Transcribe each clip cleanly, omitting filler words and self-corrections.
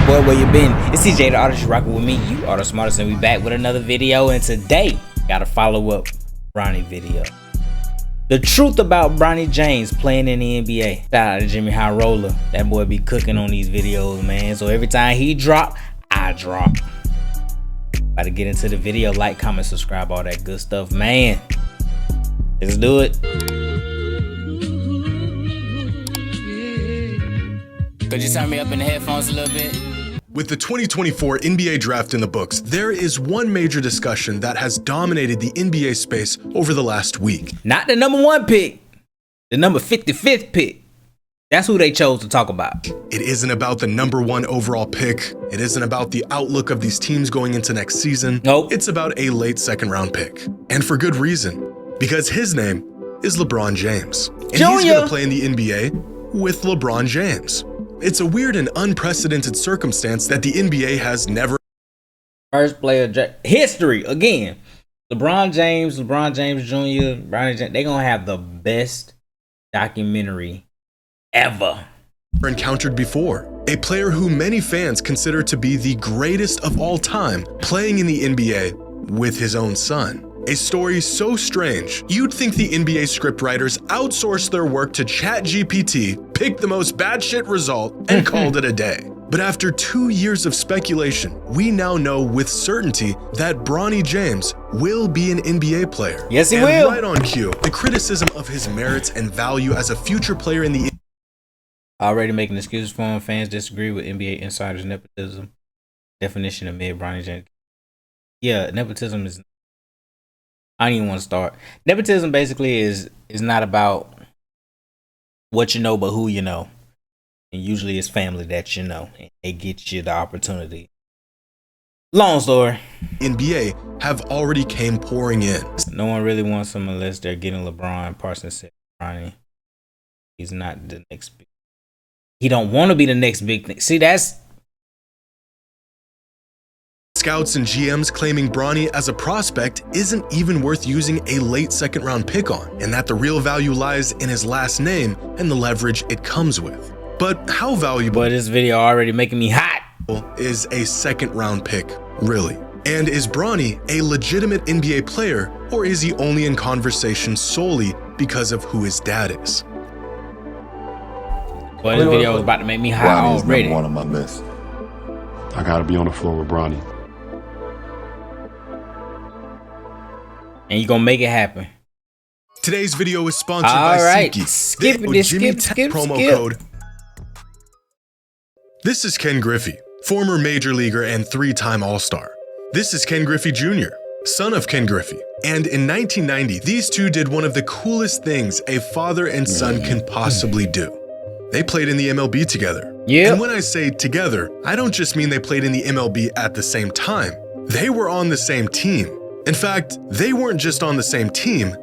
boy, where you been? It's TeeJay the artist, you rocking with me. You are the smartest, and we back with another video. And today, got a follow-up Bronny video. The truth about Bronny James playing in the NBA. Shout out to Jimmy High Roller. That boy be cooking on these videos, man. So every time he drop, I drop. About to get into the video. Like, comment, subscribe, all that good stuff, man. Let's do it. Could you turn me up in the headphones a little bit? With the 2024 NBA draft in the books, there is one major discussion that has dominated the NBA space over the last week. Not the #1 pick, the number 55th pick. That's who they chose to talk about. It isn't about the #1 overall pick. It isn't about the outlook of these teams going into next season. Nope. It's about a late second-round pick. And for good reason, because his name is LeBron James. And he's going to play in the NBA with LeBron James. It's a weird and unprecedented circumstance that the NBA has never. First player history again. LeBron James Jr., Bronny James, they're gonna have the best documentary ever encountered before. A player who many fans consider to be the greatest of all time, playing in the NBA with his own son. A story so strange, you'd think the NBA scriptwriters outsourced their work to ChatGPT, picked the most batshit result, and called it a day. But after 2 years of speculation, we now know with certainty that Bronny James will be an NBA player. Yes, he will. Right on cue, the criticism of his merits and value as a future player in the already making excuses for him. Fans disagree with NBA insiders' nepotism definition of mid Bronny James. Yeah, nepotism is. I don't even want to start. Nepotism basically is not about what you know, but who you know. And usually it's family that you know. And they get you the opportunity. Long story. NBA have already came pouring in. No one really wants him unless they're getting LeBron. Parsons said Bronny. He's not the next big. He don't want to be the next big thing. See, that's. Scouts and GMs claiming Bronny as a prospect isn't even worth using a late second-round pick on, and that the real value lies in his last name and the leverage it comes with. But how valuable this video already making me hot is a second-round pick, really? And is Bronny a legitimate NBA player, or is he only in conversation solely because of who his dad is? Well, this video is about to make me hot already. One on my list. I gotta be on the floor with Bronny. And you gonna make it happen. Today's video is sponsored by SeatGeek. Skip promo code. This is Ken Griffey, former major leaguer and 3-time All-Star. This is Ken Griffey Jr., son of Ken Griffey. And in 1990, these two did one of the coolest things a father and son can possibly do. They played in the MLB together. Yeah. And when I say together, I don't just mean they played in the MLB at the same time. They were on the same team. In fact, they weren't just on the same team,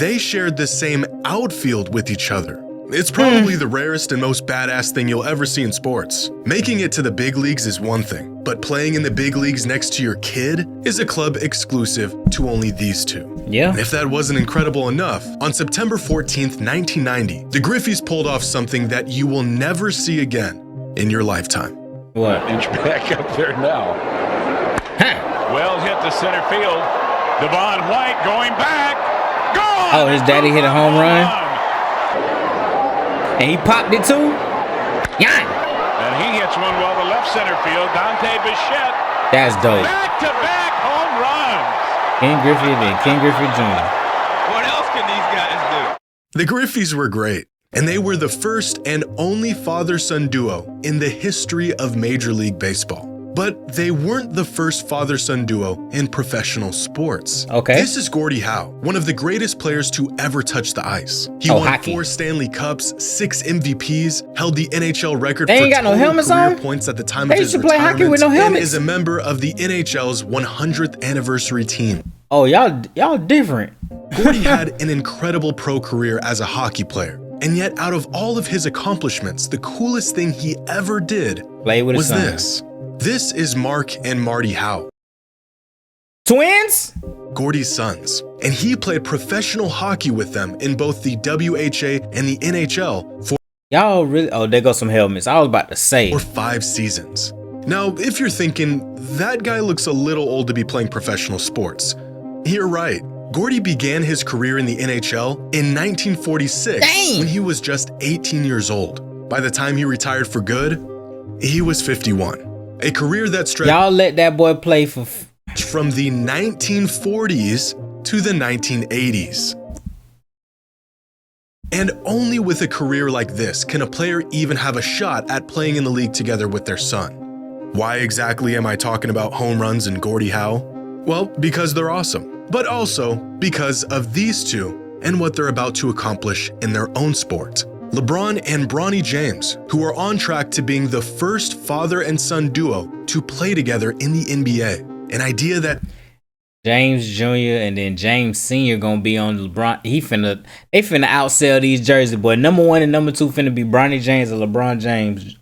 they shared the same outfield with each other. It's probably the rarest and most badass thing you'll ever see in sports. Making it to the big leagues is one thing, but playing in the big leagues next to your kid is a club exclusive to only these two. Yeah. And if that wasn't incredible enough, on September 14th, 1990, the Griffeys pulled off something that you will never see again in your lifetime. What? Inch back up there now. Huh. Well hit to center field. Devon White going back. Gone! Oh, his daddy hit a home run? And he popped it too? Yeah. And he hits one well to left center field. Dante Bichette. That's dope. Back-to-back home runs. Ken Griffey and Ken Griffey Jr. What else can these guys do? The Griffeys were great, and they were the first and only father-son duo in the history of Major League Baseball. But they weren't the first father-son duo in professional sports. Okay. This is Gordie Howe, one of the greatest players to ever touch the ice. He won hockey. 4 Stanley Cups, 6 MVPs, held the NHL record They for ain't got no total helmets career on? points at the time They of used his to play hockey with no retirement, and helmets. is a member of the NHL's 100th anniversary team. Oh, y'all different. Gordie had an incredible pro career as a hockey player. And yet, out of all of his accomplishments, the coolest thing he ever did was this. This is Mark and Marty Howe. Twins? Gordie's sons. And he played professional hockey with them in both the WHA and the NHL for Y'all really, oh, there go some helmets. I was about to say. for 5 seasons. Now, if you're thinking, that guy looks a little old to be playing professional sports, you're right. Gordy began his career in the NHL in 1946 when he was just 18 years old. By the time he retired for good, he was 51. A career that stretched Y'all let that boy play for from the 1940s to the 1980s. And only with a career like this can a player even have a shot at playing in the league together with their son. Why exactly am I talking about home runs and Gordie Howe? Well, because they're awesome, but also because of these two and what they're about to accomplish in their own sport. LeBron and Bronny James, who are on track to being the first father and son duo to play together in the NBA. An idea that James Jr. and then James Sr. gonna be on LeBron. They finna outsell these jerseys, boy. Number 1 and number 2 finna be Bronny James or LeBron James.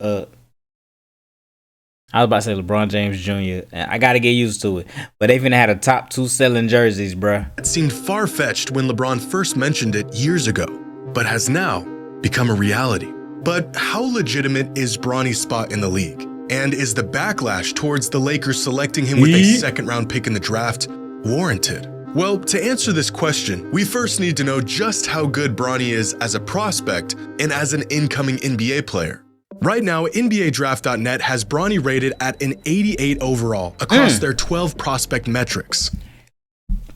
I was about to say LeBron James Jr. I gotta get used to it. But they finna have the top 2 selling jerseys, bruh. It seemed far-fetched when LeBron first mentioned it years ago, but has now become a reality. But how legitimate is Bronny's spot in the league? And is the backlash towards the Lakers selecting him with a second-round pick in the draft warranted? Well, to answer this question, we first need to know just how good Bronny is as a prospect and as an incoming NBA player. Right now, NBADraft.net has Bronny rated at an 88 overall across their 12 prospect metrics.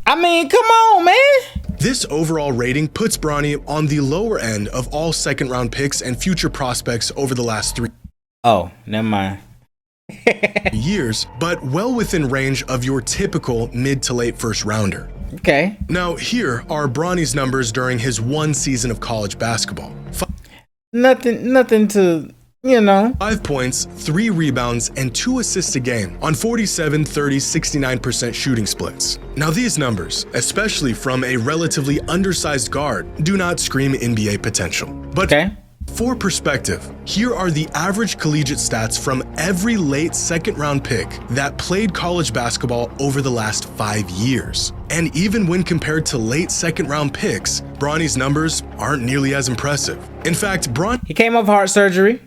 I mean, come on, man. This overall rating puts Bronny on the lower end of all second-round picks and future prospects over the last 3 never mind. years, but well within range of your typical mid to late first rounder. Okay. Now, here are Bronny's numbers during his 1 season of college basketball. Nothing to, 5 points, 3 rebounds, and 2 assists a game on 47, 30, 69% shooting splits. Now, these numbers, especially from a relatively undersized guard, do not scream NBA potential. But for perspective, here are the average collegiate stats from every late second-round pick that played college basketball over the last 5 years. And even when compared to late second-round picks, Bronny's numbers aren't nearly as impressive. In fact, he came off heart surgery.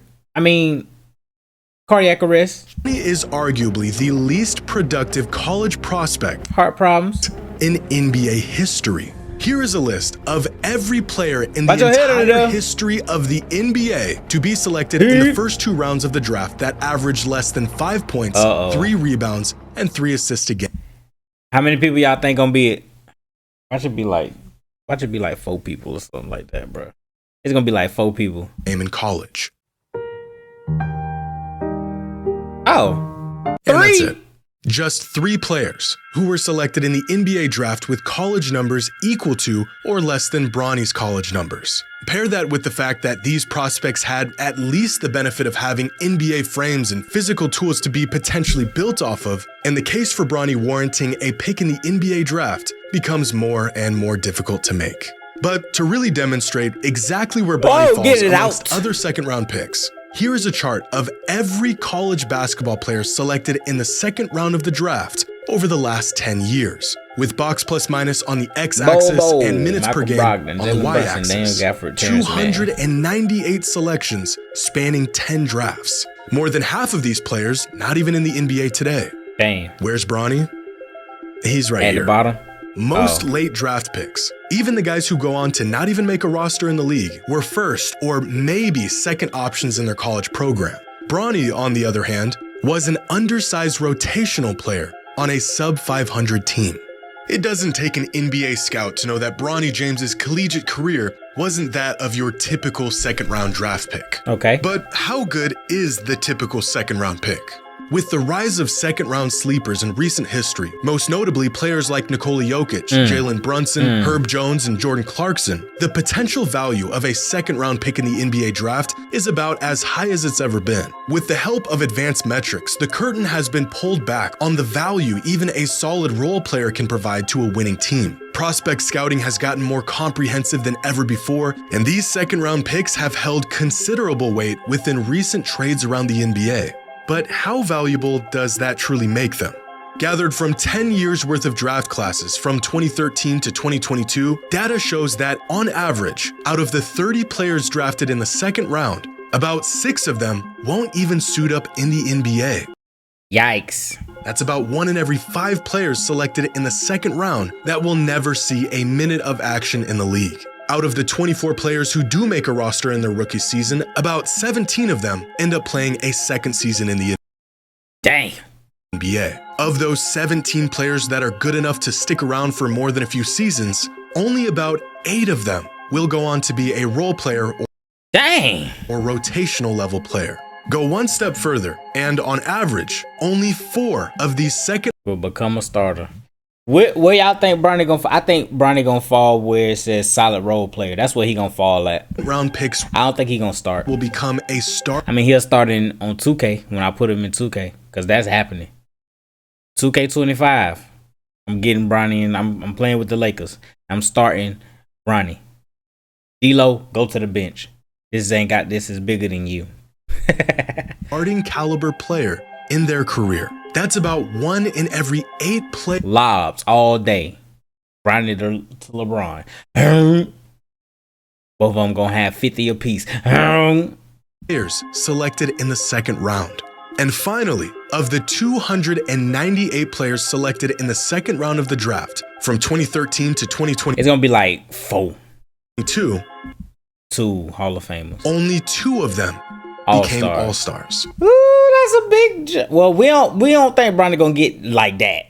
Cardiac arrest. Bronny is arguably the least productive college prospect, heart problems, in NBA history. Here is a list of every player in the entire history of the NBA to be selected in the first 2 rounds of the draft that averaged less than 5 points, 3 rebounds, and 3 assists a game. How many people y'all think gonna be it? Why should be like 4 people or something like that, bro. It's gonna be like 4 people. In college. And 3. That's it. Just 3 players who were selected in the NBA draft with college numbers equal to or less than Bronny's college numbers. Pair that with the fact that these prospects had at least the benefit of having NBA frames and physical tools to be potentially built off of, and the case for Bronny warranting a pick in the NBA draft becomes more and more difficult to make. But to really demonstrate exactly where Bronny falls amongst other second-round picks, here is a chart of every college basketball player selected in the second round of the draft over the last 10 years, with box plus minus on the x-axis and minutes per game on the y-axis. 298 selections spanning 10 drafts. More than half of these players not even in the NBA today. Dang. Where's Bronny? He's right here. At the bottom? Most late draft picks, even the guys who go on to not even make a roster in the league, were first or maybe second options in their college program. Bronny, on the other hand, was an undersized rotational player on a sub-500 team. It doesn't take an NBA scout to know that Bronny James's collegiate career wasn't that of your typical second-round draft pick. Okay. But how good is the typical second-round pick? With the rise of second-round sleepers in recent history, most notably players like Nikola Jokic, Jalen Brunson, Herb Jones, and Jordan Clarkson, the potential value of a second-round pick in the NBA draft is about as high as it's ever been. With the help of advanced metrics, the curtain has been pulled back on the value even a solid role player can provide to a winning team. Prospect scouting has gotten more comprehensive than ever before, and these second-round picks have held considerable weight within recent trades around the NBA. But how valuable does that truly make them? Gathered from 10 years worth of draft classes from 2013 to 2022, data shows that on average, out of the 30 players drafted in the second round, about 6 of them won't even suit up in the NBA. Yikes. That's about 1 in every 5 players selected in the second round that will never see a minute of action in the league. Out of the 24 players who do make a roster in their rookie season, about 17 of them end up playing a second season in the Dang. NBA. Of those 17 players that are good enough to stick around for more than a few seasons, only about 8 of them will go on to be a role player Dang. or rotational level player. Go one step further, and on average, only 4 of these second Will become a starter. Where y'all think Bronny gonna fall? I think Bronny gonna fall where it says solid role player. That's where he gonna fall at. round picks I don't think he gonna start. will become a star. I mean, he'll start on 2K when I put him in 2K, because that's happening. 2K25. I'm getting Bronny, and I'm playing with the Lakers. I'm starting Bronny. D-Lo, go to the bench. This is bigger than you. Starting caliber player in their career. That's about 1 in every 8 players Lobs all day. Bronny to LeBron. Both of them gonna have 50 apiece. selected in the second round. And finally, of the 298 players selected in the second round of the draft from 2013 to 2022, It's gonna be like 4. 2 Hall of Famers. only 2 of them became All-Stars. all-stars. Ooh, that's a big well, we don't think Bronny gonna get like that.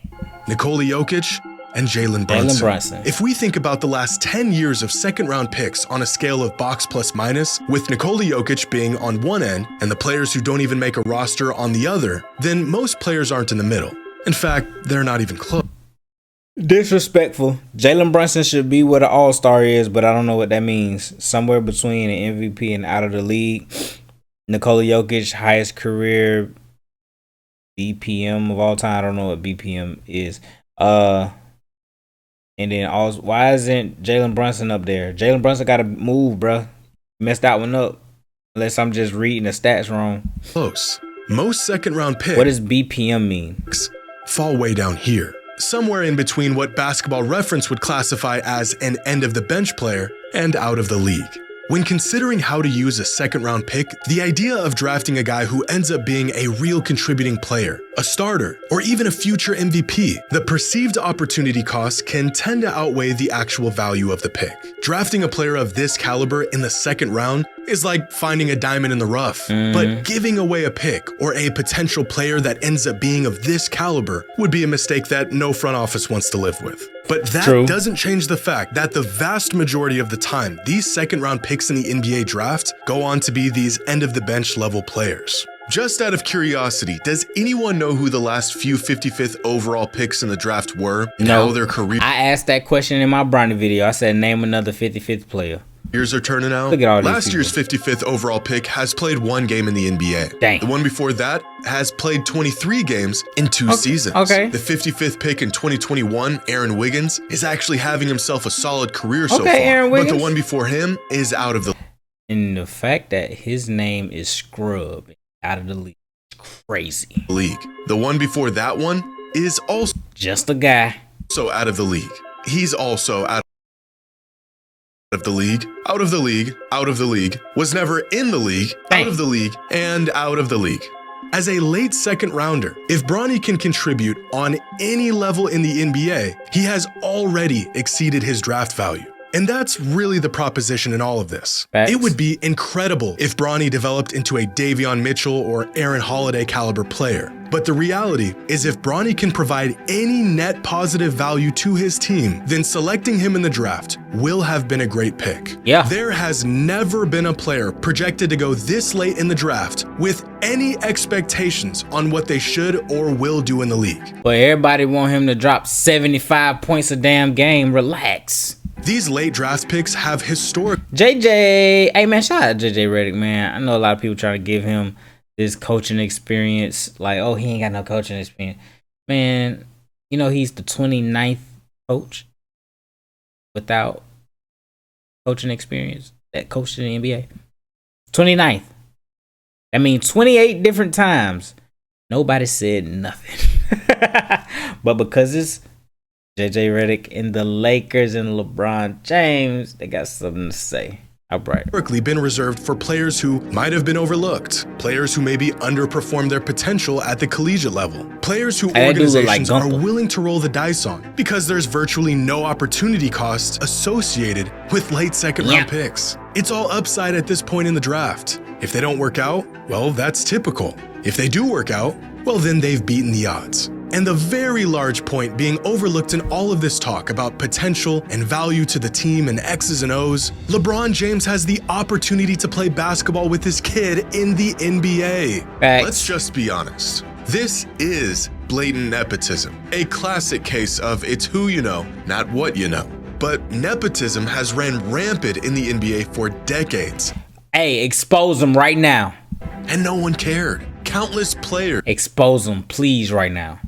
Nikola Jokic and Jalen Brunson. If we think about the last 10 years of second-round picks on a scale of box plus minus, with Nikola Jokic being on one end and the players who don't even make a roster on the other, then most players aren't in the middle. In fact, they're not even close. Disrespectful. Jalen Brunson should be where the All-Star is, but I don't know what that means. Somewhere between an MVP and out of the league. Nikola Jokic, highest career BPM of all time. I don't know what BPM is. And then also, why isn't Jalen Brunson up there? Jalen Brunson got to move, bruh. Messed that one up. Unless I'm just reading the stats wrong. Close. Most second-round picks What does BPM mean? fall way down here, somewhere in between what Basketball Reference would classify as an end-of-the-bench player and out of the league. When considering how to use a second-round pick, the idea of drafting a guy who ends up being a real contributing player, a starter, or even a future MVP, the perceived opportunity cost can tend to outweigh the actual value of the pick. Drafting a player of this caliber in the second round is like finding a diamond in the rough, but giving away a pick or a potential player that ends up being of this caliber would be a mistake that no front office wants to live with. But that doesn't change the fact that the vast majority of the time, these second-round picks in the NBA draft go on to be these end-of-the-bench level players. Just out of curiosity, does anyone know who the last few 55th overall picks in the draft were and how their careers I asked that question in my Bronny video. I said, name another 55th player. are turning out? Look at all these Last year's 55th overall pick has played 1 game in the NBA. Dang. The one before that has played 23 games in 2 seasons. Okay. The 55th pick in 2021, Aaron Wiggins, is actually having himself a solid career so far. Aaron But Wiggins. the one before him is out of the And the fact that his name is Scrub out of the league is crazy. league. The one before that one is also Just a guy. out of the league. He's also out of the league, out of the league, out of the league, was never in the league, out of the league, and out of the league. As a late second rounder, if Bronny can contribute on any level in the NBA, he has already exceeded his draft value. And that's really the proposition in all of this. Facts. It would be incredible if Bronny developed into a Davion Mitchell or Aaron Holiday caliber player. But the reality is if Bronny can provide any net positive value to his team, then selecting him in the draft will have been a great pick. Yeah. There has never been a player projected to go this late in the draft with any expectations on what they should or will do in the league. But everybody want him to drop 75 points a damn game. Relax. These late draft picks have historic JJ, hey man, shout out JJ Redick, man. I know a lot of people trying to give him this coaching experience. Like, oh, he ain't got no coaching experience. Man, you know, he's the 29th coach without coaching experience that coached in the NBA. 29th. I mean, 28 different times. Nobody said nothing. But because it's JJ Redick and the Lakers and LeBron James, they got something to say. Outright. Historically been reserved for players who might have been overlooked, players who maybe underperformed their potential at the collegiate level, players who organizations are willing to roll the dice on because there's virtually no opportunity costs associated with late second-round picks. It's all upside at this point in the draft. If they don't work out, well, that's typical. If they do work out, well, then they've beaten the odds. And the very large point being overlooked in all of this talk about potential and value to the team and X's and O's, LeBron James has the opportunity to play basketball with his kid in the NBA. Let's just be honest. This is blatant nepotism, a classic case of it's who you know, not what you know. But nepotism has ran rampant in the NBA for decades. Hey, expose them right now. And no one cared. Countless players. Expose them, please, right now.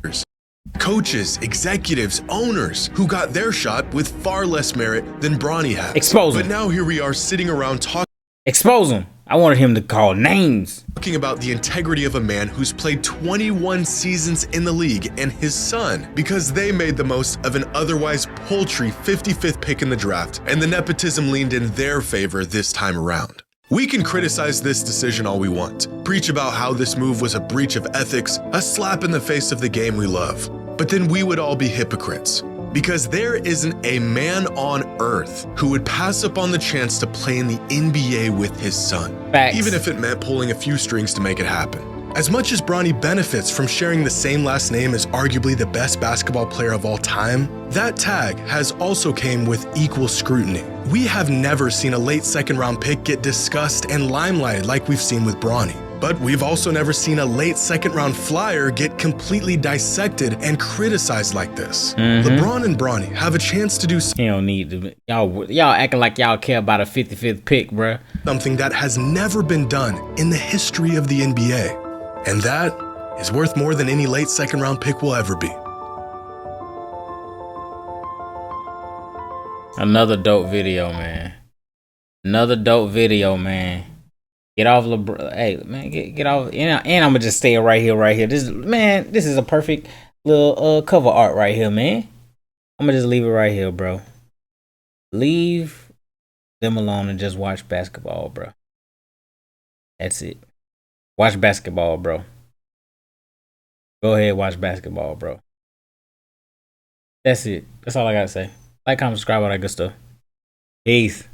Coaches, executives, owners who got their shot with far less merit than Bronny has. Expose them. But now here we are sitting around talking. Expose him. I wanted him to call names. Talking about the integrity of a man who's played 21 seasons in the league and his son because they made the most of an otherwise paltry 55th pick in the draft, and the nepotism leaned in their favor this time around. We can criticize this decision all we want, preach about how this move was a breach of ethics, a slap in the face of the game we love, but then we would all be hypocrites. Because there isn't a man on earth who would pass up on the chance to play in the NBA with his son, even if it meant pulling a few strings to make it happen. As much as Bronny benefits from sharing the same last name as arguably the best basketball player of all time, that tag has also came with equal scrutiny. We have never seen a late second-round pick get discussed and limelighted like we've seen with Bronny. But we've also never seen a late second-round flyer get completely dissected and criticized like this. LeBron and Bronny have a chance to do He don't need to. Y'all acting like y'all care about a 55th pick, bruh. Something that has never been done in the history of the NBA. And that is worth more than any late second-round pick will ever be. Another dope video, man. Another dope video, man. Get off LeBron. Hey, man, get off. And I'm gonna just stay right here. This is a perfect little cover art right here, man. I'm gonna just leave it right here, bro. Leave them alone and just watch basketball, bro. That's it. Watch basketball, bro. Go ahead, watch basketball, bro. That's it. That's all I gotta say. Like, comment, subscribe, all that good stuff. Peace.